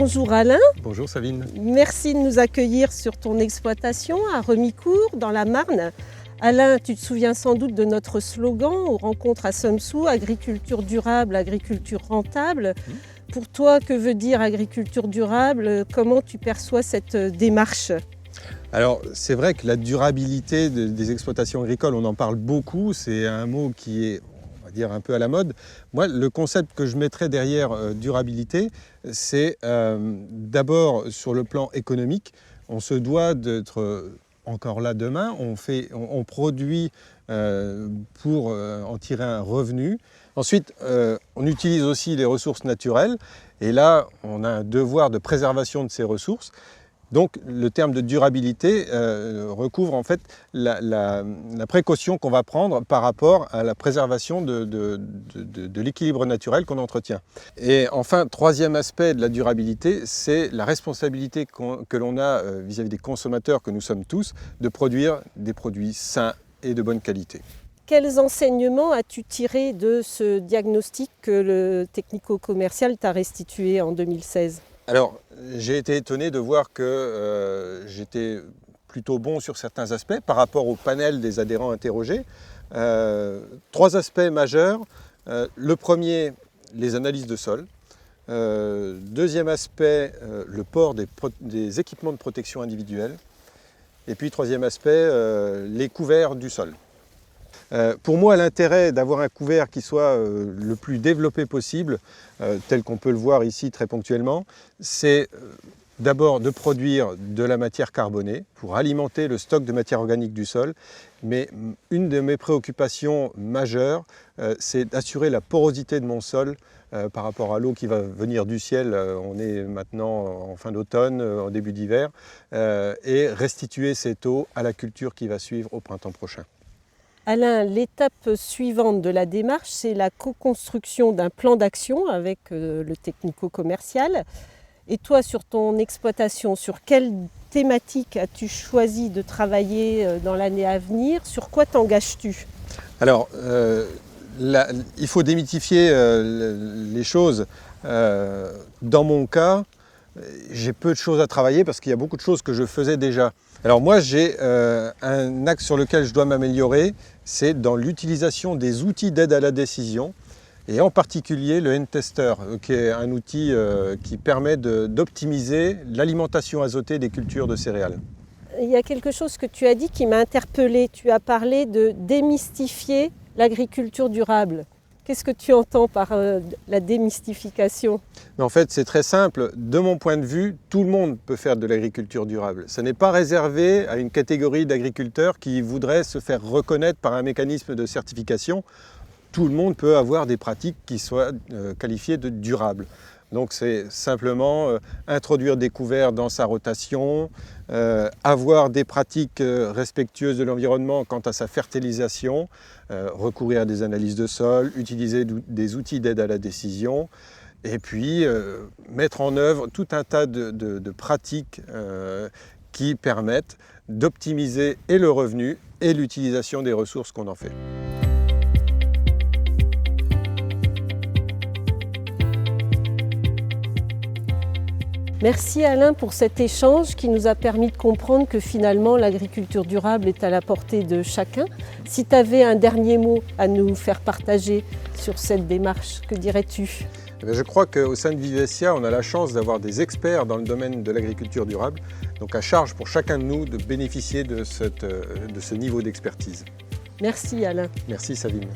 Bonjour Alain, Bonjour Sabine. merci de nous accueillir sur ton exploitation à Remicourt, dans la Marne. Alain, tu te souviens sans doute de notre slogan aux rencontres à Somsou, agriculture durable, agriculture rentable. Pour toi, que veut dire agriculture durable? Comment tu perçois cette démarche? Alors c'est vrai que la durabilité des exploitations agricoles, on en parle beaucoup, c'est un mot qui est, on va dire, un peu à la mode. Moi, le concept que je mettrais derrière durabilité, c'est d'abord sur le plan économique, on se doit d'être encore là demain, on produit pour en tirer un revenu. Ensuite, on utilise aussi les ressources naturelles et là, on a un devoir de préservation de ces ressources. Donc le terme de durabilité recouvre en fait la précaution qu'on va prendre par rapport à la préservation de l'équilibre naturel qu'on entretient. Et enfin, troisième aspect de la durabilité, c'est la responsabilité que l'on a vis-à-vis des consommateurs que nous sommes tous, de produire des produits sains et de bonne qualité. Quels enseignements as-tu tiré de ce diagnostic que le technico-commercial t'a restitué en 2016? Alors, j'ai été étonné de voir que j'étais plutôt bon sur certains aspects par rapport au panel des adhérents interrogés. Trois aspects majeurs. Le premier, les analyses de sol. Deuxième aspect, le port des équipements de protection individuelle. Et puis troisième aspect, les couverts du sol. Pour moi, l'intérêt d'avoir un couvert qui soit le plus développé possible, tel qu'on peut le voir ici très ponctuellement, c'est d'abord de produire de la matière carbonée pour alimenter le stock de matière organique du sol. Mais une de mes préoccupations majeures, c'est d'assurer la porosité de mon sol par rapport à l'eau qui va venir du ciel. On est maintenant en fin d'automne, en début d'hiver, et restituer cette eau à la culture qui va suivre au printemps prochain. Alain, l'étape suivante de la démarche, c'est la co-construction d'un plan d'action avec le technico-commercial. Et toi, sur ton exploitation, sur quelle thématique as-tu choisi de travailler dans l'année à venir? Sur quoi t'engages-tu? Alors, il faut démythifier les choses. Dans mon cas, j'ai peu de choses à travailler parce qu'il y a beaucoup de choses que je faisais déjà. Alors moi, j'ai un axe sur lequel je dois m'améliorer, c'est dans l'utilisation des outils d'aide à la décision, et en particulier le N-Tester, qui est un outil qui permet d'optimiser l'alimentation azotée des cultures de céréales. Il y a quelque chose que tu as dit qui m'a interpellée. Tu as parlé de démystifier l'agriculture durable. Qu'est-ce que tu entends par la démystification? En fait, c'est très simple. De mon point de vue, tout le monde peut faire de l'agriculture durable. Ce n'est pas réservé à une catégorie d'agriculteurs qui voudraient se faire reconnaître par un mécanisme de certification. Tout le monde peut avoir des pratiques qui soient qualifiées de durables. Donc c'est simplement introduire des couverts dans sa rotation, avoir des pratiques respectueuses de l'environnement quant à sa fertilisation, recourir à des analyses de sol, utiliser des outils d'aide à la décision, et puis mettre en œuvre tout un tas de pratiques qui permettent d'optimiser et le revenu et l'utilisation des ressources qu'on en fait. Merci Alain pour cet échange qui nous a permis de comprendre que finalement l'agriculture durable est à la portée de chacun. Si tu avais un dernier mot à nous faire partager sur cette démarche, que dirais-tu? Je crois qu'au sein de Vivescia, on a la chance d'avoir des experts dans le domaine de l'agriculture durable. Donc à charge pour chacun de nous de bénéficier de ce niveau d'expertise. Merci Alain. Merci Sabine.